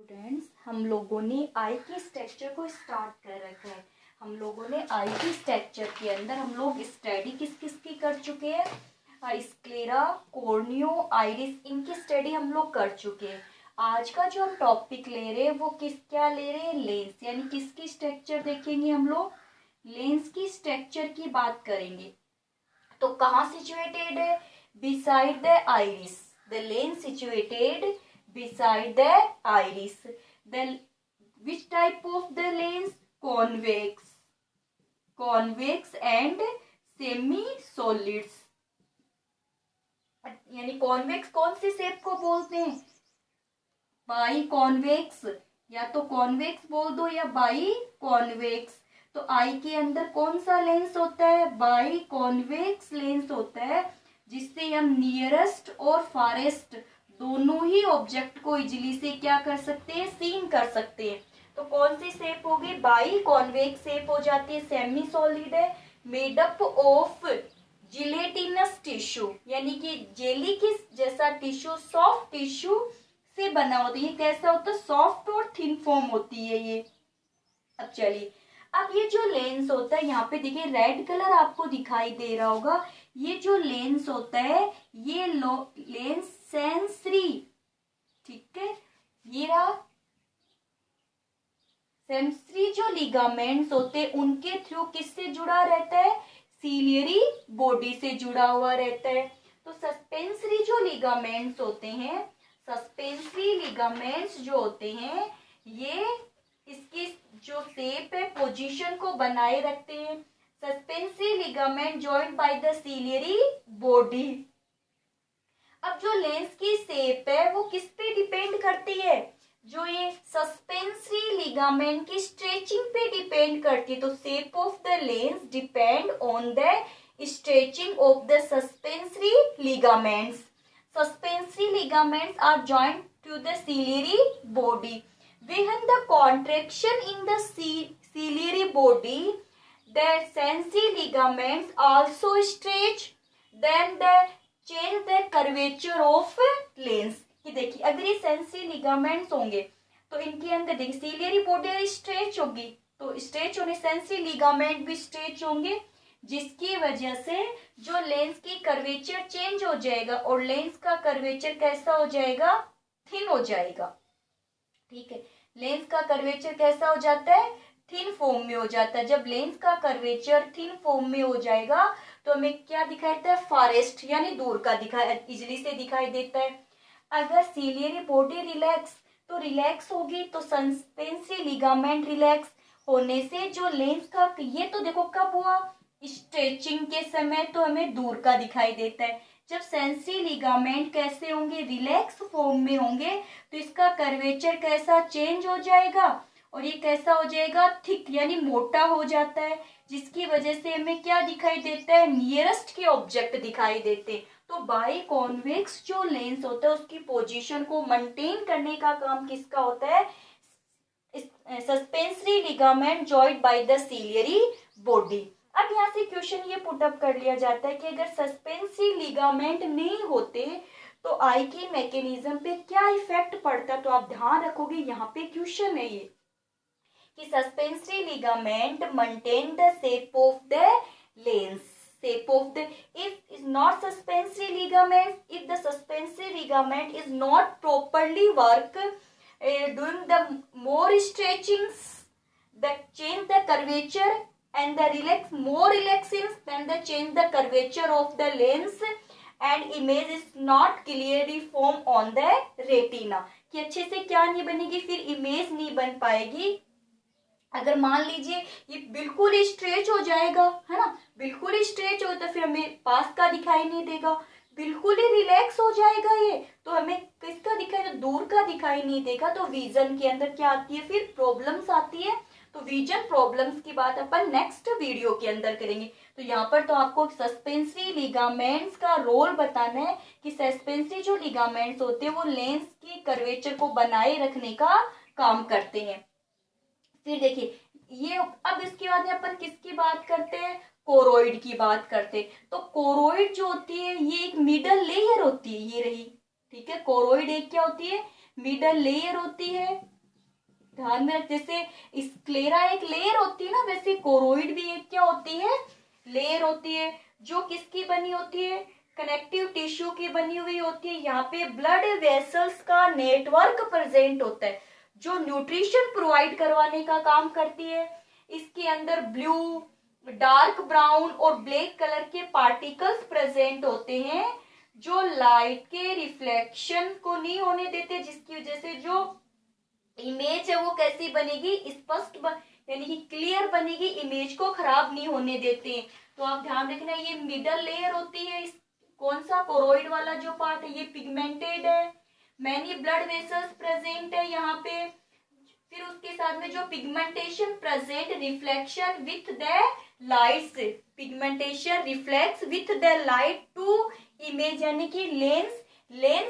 Students, हम लोगों ने आई के स्ट्रक्चर को स्टार्ट कर रखा है। हम लोगों ने आई के स्ट्रक्चर के अंदर हम लोग स्टडी किस किस की कर चुके हैं, स्क्लेरा, कॉर्नियो, आइरिस, इनकी स्टडी हम लोग कर चुके हैं। आज का जो हम टॉपिक ले रहे हैं वो क्या ले रहे हैं, लेंस, यानी किसकी स्ट्रक्चर देखेंगे हम लोग, लेंस की स्ट्रक्चर की बात करेंगे। तो कहाँ सिचुएटेड है, beside the iris, the lens situated beside the iris. The which type of the lens? Convex and semi-solids. यानी कॉन्वेक्स कौन सी शेप को बोलते हैं, बाई कॉन्वेक्स, या तो कॉन्वेक्स बोल दो या बाई कॉन्वेक्स। तो आई के अंदर कौन सा लेंस होता है, बाई कॉन्वेक्स लेंस होता है, जिससे हम नियरेस्ट और फारेस्ट दोनों ही ऑब्जेक्ट को इजिली से क्या कर सकते हैं, सीन कर सकते हैं। तो कौन सी शेप होगी, बाई कॉन्वेक्स शेप हो जाती है। सेमी सॉलिड है, made up of gelatinous tissue, यानी कि जेली की जैसा टिश्यू, सॉफ्ट टिश्यू से बना होता है। ये कैसा होता है, सॉफ्ट और थिन फॉर्म होती है ये। अब चलिए, अब ये जो लेंस होता है, यहाँ पे देखिए रेड कलर आपको दिखाई दे रहा होगा। ये जो लेंस होता है ये लेंस सेंसरी, ठीक है, ये रहा सेंसरी। जो लिगामेंट्स होते हैं उनके थ्रू किससे जुड़ा रहता है, सीलियरी बॉडी से जुड़ा हुआ रहता है। तो सस्पेंसरी जो लिगामेंट्स होते हैं, सस्पेंसरी लिगामेंट्स जो होते हैं, ये इसकी जो शेप है, पोजीशन को बनाए रखते हैं। Suspensory ligament joined by the ciliary body. अब जो लेंस की शेप है वो किस पे डिपेंड करती है, जो ये सस्पेंसरी लिगामेंट की स्ट्रेचिंग पे डिपेंड करती है। तो shape of the lens depend on the stretching of the suspensory ligaments. Suspensory ligaments are joined to the ciliary body. When the contraction in the ciliary body, the sensory ligaments also stretch, then they change the curvature of lens. कि देखिए, अगर ये sensory ligaments होंगे तो इनके अंदर देखिए ciliary body stretch होगी, तो स्ट्रेच होने सेंसरी लिगामेंट भी स्ट्रेच होंगे, जिसकी वजह से जो लेंस की कर्वेचर चेंज हो जाएगा और लेंस का कर्वेचर कैसा हो जाएगा, थिन हो जाएगा। ठीक है, लेंस का कर्वेचर कैसा हो जाता है, थिन फॉर्म में हो जाता है। जब लेंस का कर्वेचर थिन फॉर्म में हो जाएगा तो हमें क्या दिखाई देता है, फॉरेस्ट, यानी दूर का इजिली से दिखाई देता है। अगर सीलियरी बॉडी रिलैक्स, तो रिलैक्स होगी तो सस्पेंसरी लिगामेंट रिलैक्स होने से जो लेंस का, ये तो देखो कब हुआ, स्ट्रेचिंग के समय, तो हमें दूर का दिखाई देता है। जब सेंसरी लिगामेंट कैसे होंगे, रिलैक्स फॉर्म में होंगे, तो इसका कर्वेचर कैसा चेंज हो जाएगा और ये कैसा हो जाएगा, थिक, यानी मोटा हो जाता है, जिसकी वजह से हमें क्या दिखाई देता है, नियरेस्ट के ऑब्जेक्ट दिखाई देते हैं। तो बाई कॉन्वेक्स जो लेंस होता है उसकी पोजीशन को मेंटेन करने का काम किसका होता है, suspensory ligament joined by the ciliary body. अब यहाँ से क्वेश्चन ये पुटअप कर लिया जाता है कि अगर सस्पेंसरी लिगामेंट नहीं होते तो आई के मैकेनिज्म पे क्या इफेक्ट पड़ता। तो आप ध्यान रखोगे, यहाँ पे क्वेश्चन है ये कि suspensory ligament maintain the shape of the lens, shape of the, if is not suspensory ligament, if the suspensory ligament is not properly work doing the more stretchings, that change the curvature and the relax more relaxings, then the change the curvature of the lens and image is not clearly form on the retina. कि अच्छे से क्या नहीं बनेगी, फिर image नहीं बन पाएगी। अगर मान लीजिए ये बिल्कुल स्ट्रेच हो जाएगा, है ना, बिल्कुल स्ट्रेच हो तो फिर हमें पास का दिखाई नहीं देगा। बिल्कुल ही रिलैक्स हो जाएगा ये, तो हमें किसका दिखाई, दूर का दिखाई नहीं देगा। तो विजन के अंदर क्या आती है, फिर प्रॉब्लम्स आती है। तो विजन प्रॉब्लम्स की बात अपन नेक्स्ट वीडियो के अंदर करेंगे। तो यहाँ पर तो आपको सस्पेंसरी लिगामेंट्स का रोल बताना है कि सस्पेंसरी जो लिगामेंट्स होते हैं वो लेंस की कर्वेचर को बनाए रखने का काम करते हैं। फिर देखिए ये, अब इसके बाद अपन किसकी बात करते हैं, कोरोइड की बात करते हैं। तो कोरोइड जो होती है ये एक मिडल लेयर होती है, ये रही, ठीक है। कोरोइड एक क्या होती है, मिडल लेयर होती है, ध्यान में रख, जैसे स्क्लेरा एक लेयर होती है ना, वैसे कोरोइड भी एक क्या होती है, लेयर होती है, जो किसकी बनी होती है, कनेक्टिव टिश्यू की बनी हुई होती है। यहाँ पे ब्लड वेसल्स का नेटवर्क प्रेजेंट होता है जो न्यूट्रिशन प्रोवाइड करवाने का काम करती है। इसके अंदर ब्लू, डार्क ब्राउन और ब्लैक कलर के पार्टिकल्स प्रेजेंट होते हैं जो लाइट के रिफ्लेक्शन को नहीं होने देते, जिसकी वजह से जो इमेज है वो कैसी बनेगी, स्पष्ट यानी कि क्लियर बनेगी, इमेज को खराब नहीं होने देते। तो आप ध्यान रखना, ये मिडल लेयर होती है, कौन सा, कोरोइड वाला जो पार्ट है ये पिगमेंटेड है, मैनी ब्लड वेसल्स प्रेजेंट है यहाँ पे। फिर उसके साथ में जो pigmentation present, reflection with the lights, pigmentation reflects with the light to image, यानी कि लेंस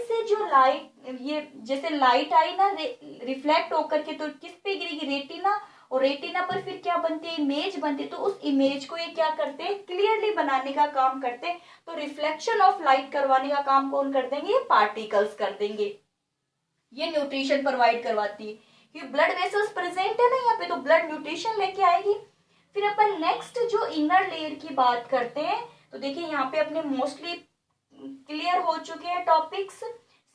से जो लाइट, ये जैसे लाइट आई ना रिफ्लेक्ट होकर के, तो किस पे गिरेगी, रेटिना, और रेटिना पर फिर क्या बनती है, इमेज बनती है। तो उस इमेज को ये क्या करते हैं, क्लियरली बनाने का काम करते हैं। तो रिफ्लेक्शन ऑफ लाइट करवाने का काम कौन कर देंगे, पार्टिकल्स कर देंगे। ये न्यूट्रिशन प्रोवाइड करवाती है, क्योंकि ब्लड वेसल्स प्रेजेंट है ना यहाँ पे, तो ब्लड न्यूट्रिशन लेके आएगी। फिर अपन नेक्स्ट जो इनर लेयर की बात करते हैं, तो देखिए यहाँ पे अपने मोस्टली क्लियर हो चुके हैं टॉपिक्स।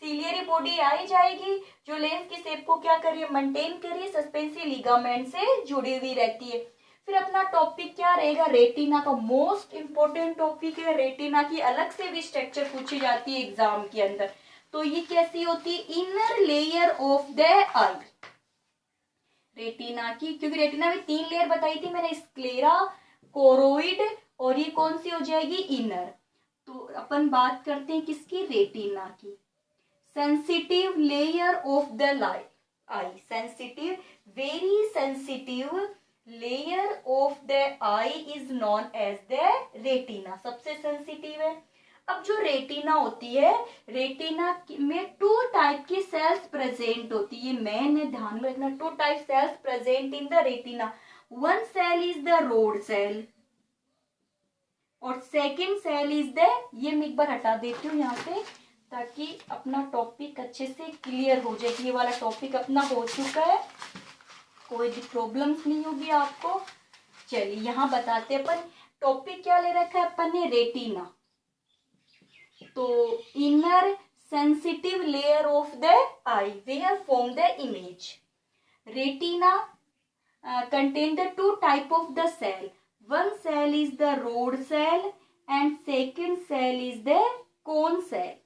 सीलियरी बॉडी आई जाएगी जो लेंस की शेप को क्या करिए, मेंटेन करिए, सस्पेंसिव लिगामेंट से जुड़ी हुई रहती है। फिर अपना टॉपिक क्या रहेगा, रेटिना का मोस्ट इंपोर्टेंट टॉपिक है। रेटिना की अलग से भी स्ट्रक्चर पूछी जाती है एग्जाम के अंदर। तो ये कैसी होती है, inner layer of the I, retina की, क्योंकि रेटिना में 3 लेयर बताई थी मैंने, स्क्लेरा, कोरोइड, और ये कौन सी हो जाएगी, इनर। तो अपन बात करते हैं किसकी, रेटिना की। Sensitive layer of the light eye, sensitive, very sensitive layer of the eye is known as the retina, सबसे सेंसिटिव है। अब जो रेटिना होती है, रेटिना में 2 टाइप की सेल्स प्रेजेंट होती है, मैंने ध्यान में रखना, 2 type cells present in the retina. One cell is the rod cell और सेकेंड सेल इज द, ये मैं एक बार हटा देती हूँ यहाँ से ताकि अपना टॉपिक अच्छे से क्लियर हो जाए। ये वाला टॉपिक अपना हो चुका है, कोई भी प्रॉब्लम्स नहीं होगी आपको। चलिए यहाँ बताते हैं अपन टॉपिक क्या ले रखा है अपन ने, रेटिना। तो inner sensitive layer of the eye where form the image. Retina contain the 2 type of the cell. One cell is the rod cell and second cell is the cone cell.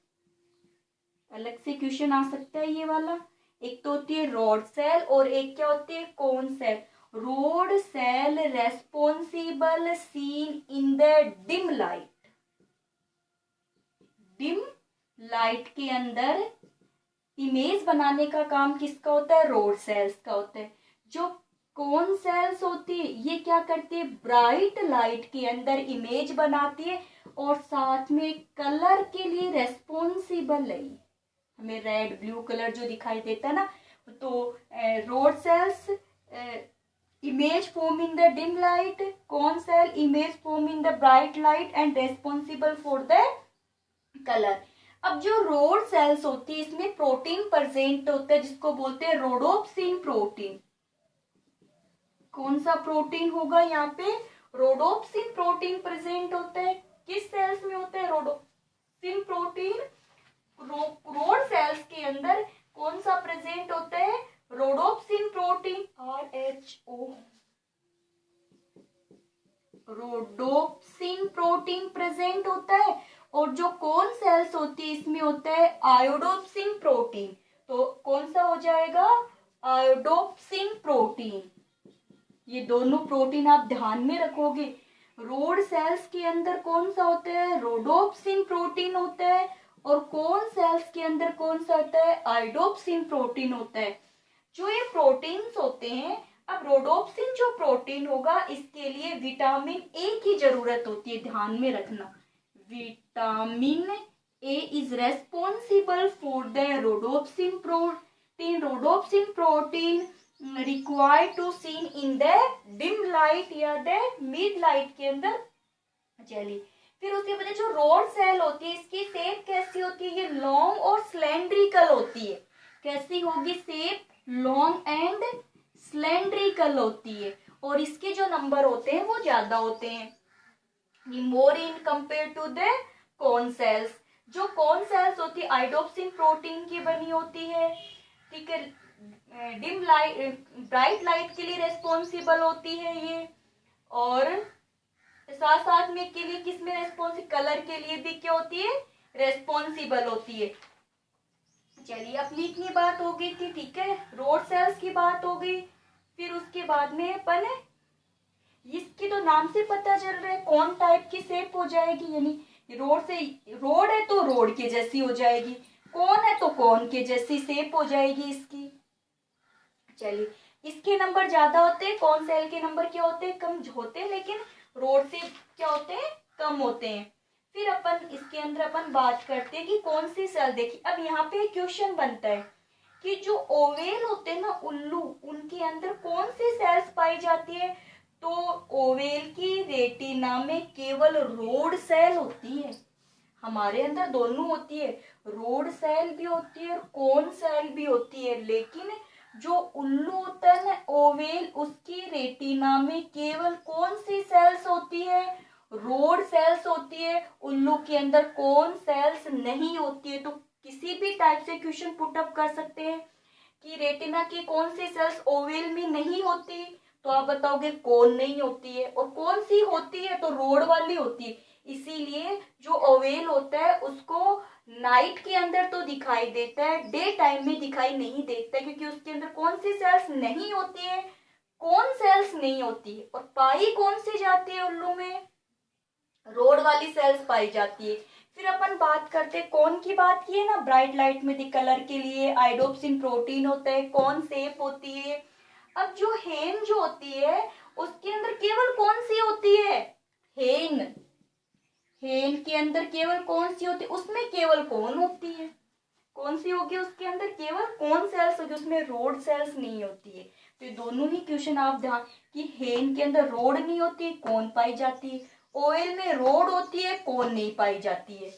अलग से question आ सकता है ये वाला। एक तो होती है रॉड सेल और एक क्या होती है, cone cell. Rod cell responsible seen in the dim light, dim light के अंदर इमेज बनाने का काम किसका होता है, रोड सेल्स का होता है। जो कोन सेल्स होती है ये क्या करती है, ब्राइट लाइट के अंदर इमेज बनाती है और साथ में कलर के लिए रेस्पॉन्सिबल है। हमें रेड ब्लू कलर जो दिखाई देता है ना, तो rod cells image form in the dim light, cone cell image form in the bright light and responsible for the colour. अब जो रोड सेल्स होती है इसमें प्रोटीन प्रेजेंट होता है जिसको बोलते हैं रोडोप्सिन प्रोटीन। कौन सा प्रोटीन होगा यहाँ पे, रोडोप्सिन प्रोटीन प्रेजेंट होता है। किस सेल्स में होता है रोडोप्सिन प्रोटीन, रोड सेल्स के अंदर कौन सा प्रेजेंट होता है, rhodopsin protein, RHO, rhodopsin protein present होता है। और जो कोन सेल्स होती है इसमें होता है आयोडोप्सिन प्रोटीन। तो कौन सा हो जाएगा, आयोडोप्सिन प्रोटीन। ये दोनों प्रोटीन आप ध्यान में रखोगे। रोड सेल्स के अंदर कौन सा होता है, रोडोप्सिन प्रोटीन होता है और कोन सेल्स के अंदर कौन सा होता है, आयोडोप्सिन प्रोटीन होता है। जो ये प्रोटीन्स होते हैं, अब रोडोप्सिन जो प्रोटीन होगा इसके लिए विटामिन ए की जरूरत होती है, ध्यान में रखना। Vitamin A is responsible for the rhodopsin protein. Rhodopsin protein required to seen in the dim light या द मिड लाइट के अंदर। चलिए फिर उसके बाद जो रोड सेल होती है इसकी शेप कैसी होती है, ये लॉन्ग और सिलेंड्रिकल होती है। कैसी होगी शेप, लॉन्ग एंड सिलिंड्रिकल होती है और इसके जो नंबर होते हैं वो ज्यादा होते हैं। More in compare to the cone cells. जो कोन सेल्स होती है आइडोप्सिन प्रोटीन की बनी होती है, ठीक है। डिम लाइट ब्राइट लाइट के लिए रेस्पॉन्सिबल होती है ये, और साथ साथ में के लिए किस में रेस्पॉन्सिबल, कलर के लिए भी क्या होती है, रेस्पॉन्सिबल होती है। चलिए अपनी इतनी बात हो गई थी, ठीक है, रोड सेल्स की बात हो गई। फिर उसके बाद में अपन इसकी तो नाम से पता चल रहा है कौन टाइप की शेप हो जाएगी, यानी रोड से, रोड है तो रोड के जैसी हो जाएगी, कौन है तो कौन के जैसी शेप हो जाएगी इसकी। चलिए इसके नंबर ज्यादा होते हैं, कौन सेल के नंबर क्या होते हैं, कम होते हैं, लेकिन रोड से क्या होते हैं, कम होते हैं। फिर अपन इसके अंदर अपन बात करते हैं कि कौन सी सेल। देखिए अब यहाँ पे क्वेश्चन बनता है कि जो ओवेल होते हैं ना उल्लू, उनके अंदर कौन सी सेल्स पाई जाती है। तो ओवेल की रेटिना में केवल रोड सेल होती है। हमारे अंदर दोनों होती है, रोड सेल भी होती है और कोन सेल भी होती है, लेकिन जो उल्लू होता है ना ओवेल, उसकी रेटिना में केवल कौन सी सेल्स होती है, रोड सेल्स होती है। उल्लू के अंदर कौन सेल्स नहीं होती है। तो किसी भी टाइप से क्वेश्चन पुट अप कर सकते हैं कि रेटिना की कौन सी सेल्स ओवेल में नहीं होती, तो आप बताओगे कौन नहीं होती है, और कौन सी होती है तो रोड वाली होती है। इसीलिए जो ओवेल होता है उसको नाइट के अंदर तो दिखाई देता है, डे टाइम में दिखाई नहीं देता है, क्योंकि उसके अंदर कौन सी सेल्स नहीं होती है, कौन सेल्स नहीं होती है। और पाई कौन सी जाती है उल्लू में, रोड वाली सेल्स पाई जाती है। फिर अपन बात करते हैं कौन की बात की है ना, ब्राइट लाइट में कलर के लिए आइडोप्सिन प्रोटीन होता है, कौन शेप होती है। अब जो हेन जो होती है उसके अंदर केवल कौन सी होती है, हेन, हेन के अंदर केवल कौन सी होती है, उसमें केवल कौन होती है, कौन सी होगी उसके अंदर, केवल कौन सेल्स होगी, उसमें रोड सेल्स नहीं होती है। तो दोनों ही क्वेश्चन आप ध्यान कि हेन के अंदर रोड नहीं होती, कौन पाई जाती है, ऑयल में रोड होती है, कौन नहीं पाई जाती है।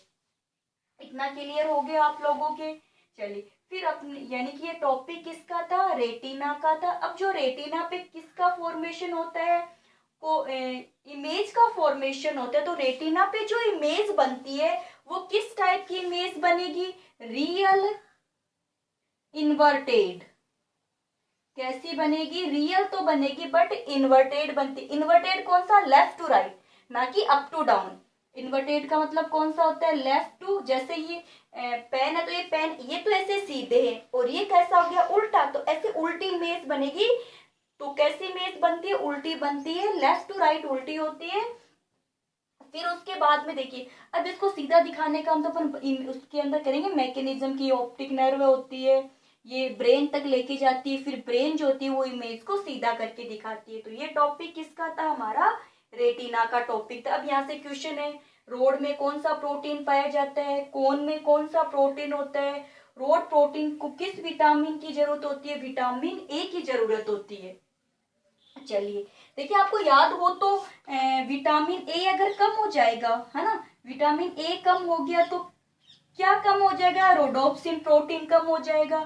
इतना क्लियर हो गया आप लोगों के। चलिए फिर अपने यानी कि ये टॉपिक किसका था, रेटिना का था। अब जो रेटिना पे किसका फॉर्मेशन होता है, को इमेज का फॉर्मेशन होता है। तो रेटिना पे जो इमेज बनती है वो किस टाइप की इमेज बनेगी, रियल इन्वर्टेड। कैसी बनेगी, रियल तो बनेगी बट इन्वर्टेड बनती। इन्वर्टेड कौन सा, लेफ्ट टू राइट, ना कि अप टू डाउन। इन्वर्टेड का मतलब कौन सा होता है, लेफ्ट टू, जैसे ये पेन है तो ये पेन, ये तो ऐसे सीधे है और ये कैसा हो गया उल्टा, तो ऐसे उल्टी इमेज बनेगी। तो कैसी इमेज बनती है, उल्टी बनती है, लेफ्ट टू राइट उल्टी होती है। फिर उसके बाद में देखिए अब इसको सीधा दिखाने का हम तो अपन उसके अंदर करेंगे मैकेनिज्म की, ऑप्टिक नर्व होती है, ये ब्रेन तक लेके जाती है, फिर ब्रेन जो होती है वो इमेज को सीधा करके दिखाती है। तो ये टॉपिक किसका था, हमारा रेटिना का टॉपिक था। अब यहाँ से क्वेश्चन है, रोड में कौन सा प्रोटीन पाया जाता है, कोन में कौन सा प्रोटीन होता है, रोड प्रोटीन को किस विटामिन की जरूरत होती है, विटामिन ए की जरूरत होती है। चलिए देखिए आपको याद हो तो विटामिन ए अगर कम हो जाएगा, है ना, विटामिन ए कम हो गया तो क्या कम हो जाएगा, रोडोप्सिन प्रोटीन कम हो जाएगा।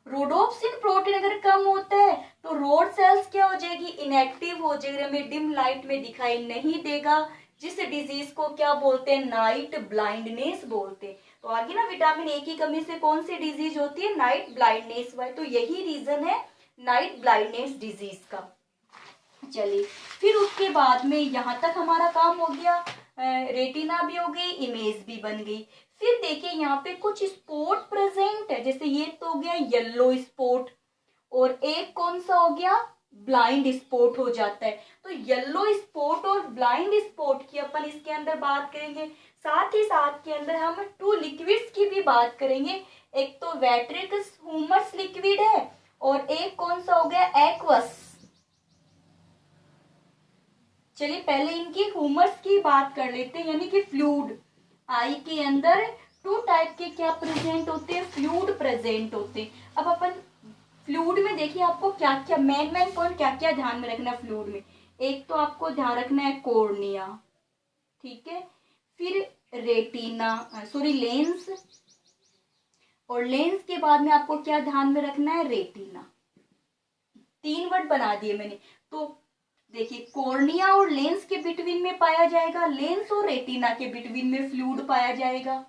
रोडोप्सिन प्रोटीन अगर कम होता है तो रोड सेल्स क्या हो जाएगी, इनएक्टिव हो जाएगी, हमें डिम लाइट में दिखाई नहीं देगा, जिस डिजीज को क्या बोलते हैं, नाइट ब्लाइंडनेस बोलते हैं। तो आगे ना विटामिन ए की कमी से कौन सी डिजीज होती है, नाइट ब्लाइंडनेस। तो यही रीजन है नाइट ब्लाइंडनेस डिजीज का। चलिए फिर उसके बाद में यहाँ तक हमारा काम हो गया, रेटिना भी हो गई, इमेज भी बन गई। फिर देखिए यहाँ पे कुछ स्पॉट प्रेजेंट है, जैसे ये तो हो गया येलो स्पॉट, और एक कौन सा हो गया, ब्लाइंड स्पॉट हो जाता है। तो येलो स्पॉट और ब्लाइंड स्पॉट की अपन इसके अंदर बात करेंगे। साथ ही साथ के अंदर हम टू लिक्विड्स की भी बात करेंगे, एक तो वेट्रिक्स ह्यूमरस लिक्विड है और एक कौन सा हो गया, एक्वस। चलिए पहले इनकी ह्यूमर्स की बात कर लेते हैं, यानी कि फ्लूइड। आई के अंदर टू टाइप के क्या प्रेजेंट होते हैं, फ्लूइड प्रेजेंट होते हैं। अब अपन फ्लूइड में देखिए आपको क्या क्या मेन पॉइंट क्या क्या ध्यान में रखना है फ्लूइड में। एक तो आपको ध्यान रखना है कॉर्निया, ठीक है, फिर रेटिना, सॉरी लेंस, और लेंस के बाद में आपको क्या ध्यान में रखना है, रेटिना। 3 वर्ड बना दिए मैंने। तो देखिए कॉर्निया और लेंस के बिटवीन में पाया जाएगा, लेंस और रेटिना के बिटवीन में फ्लूइड पाया जाएगा।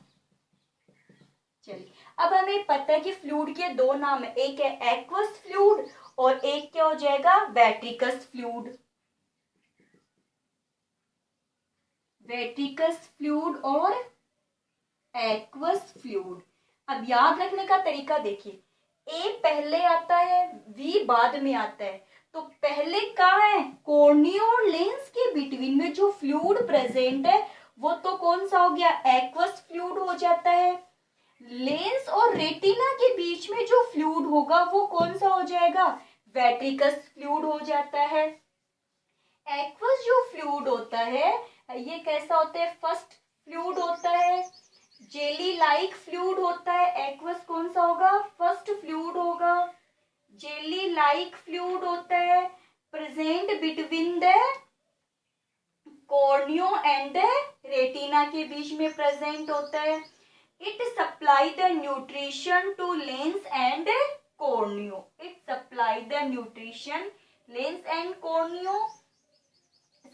चलिए अब हमें पता है कि फ्लूइड के 2 नाम है, एक है एक्वस फ्लूइड और एक क्या हो जाएगा, वेट्रिकस फ्लूइड। वेट्रिकस फ्लूइड और एक्वस फ्लूइड। अब याद रखने का तरीका देखिए, ए पहले आता है, वी बाद में आता है। तो पहले कहाँ है, कॉर्निया और लेंस के बिटवीन में जो फ्लूइड प्रेजेंट है वो तो कौन सा हो गया, एक्वस फ्लूइड हो जाता है। लेंस और रेटिना के बीच में जो फ्लूइड होगा वो कौन सा हो जाएगा, वेट्रिकस फ्लूइड हो जाता है। एक्वस जो फ्लूइड होता है ये कैसा होता है, फर्स्ट फ्लूइड होता है, जेली लाइक फ्लूइड होता है। एक्वस कौन सा होगा, फर्स्ट फ्लूइड होगा। जेली लाइक फ्लूइड होता है, present between the cornea and the retina के बीच में प्रेजेंट होता है। It supply the nutrition to lens and cornea. It supply the nutrition lens and cornea.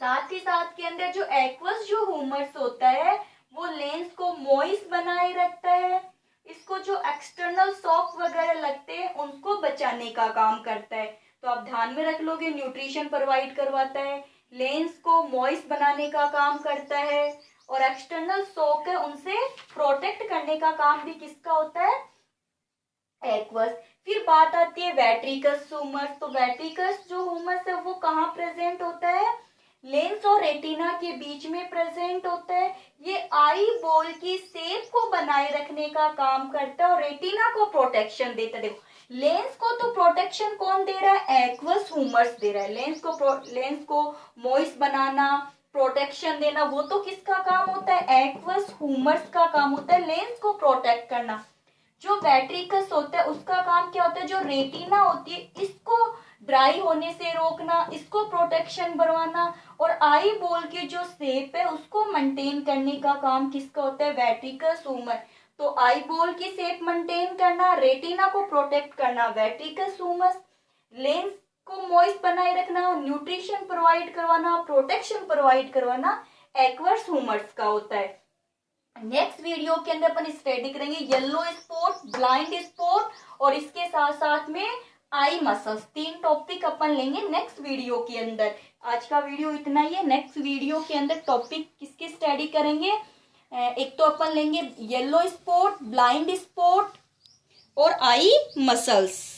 साथ ही साथ के अंदर जो एक्वस जो ह्यूमरस होता है वो लेंस को मॉइस्ट बनाए रखता है। इसको जो एक्सटर्नल शॉक वगैरह लगते हैं उनको बचाने का काम करता है। तो आप ध्यान में रख लोगे, न्यूट्रिशन प्रोवाइड करवाता है, लेंस को मॉइस्ट बनाने का काम करता है और एक्सटर्नल शॉक है उनसे प्रोटेक्ट करने का काम भी किसका होता है, एक्वस। फिर बात आती है वेट्रिकस ह्यूमरस। तो वेट्रिकस जो ह्यूमरस है वो कहाँ प्रेजेंट होता है, लेंस और रेटिना के बीच में प्रेजेंट होता है। ये आई बॉल की शेप को बनाए रखने का काम करता है और रेटिना को प्रोटेक्शन देता है। देखो लेंस को तो प्रोटेक्शन कौन दे रहा है, एक्वस ह्यूमरस दे रहा है। लेंस को मॉइस्ट बनाना, प्रोटेक्शन देना वो तो किसका काम होता है, एक्वस ह्यूमरस का काम होता है, लेंस को प्रोटेक्ट करना। जो वेट्रिकस होता है उसका काम क्या होता है, जो रेटिना होती है इसको ड्राई होने से रोकना, इसको प्रोटेक्शन बनवाना और आई बॉल की जो शेप है उसको मेंटेन करने का काम किसका होता है, वेट्रिकस ह्यूमर। तो आई बॉल की शेप मेंटेन करना, रेटिना को प्रोटेक्ट करना वेट्रिकस ह्यूमर, लेंस को मॉइस्ट बनाए रखना, न्यूट्रिशन प्रोवाइड करवाना, प्रोटेक्शन प्रोवाइड करवाना एक्वस ह्यूमर्स का होता है। नेक्स्ट वीडियो के अंदर अपन स्टडी करेंगे येलो स्पॉट, ब्लाइंड स्पॉट और इसके साथ साथ में आई मसल्स। 3 टॉपिक अपन लेंगे नेक्स्ट वीडियो के अंदर। आज का वीडियो इतना ही है। नेक्स्ट वीडियो के अंदर टॉपिक किसकी स्टडी करेंगे, एक तो अपन लेंगे येलो स्पॉट, ब्लाइंड स्पॉट और आई मसल्स।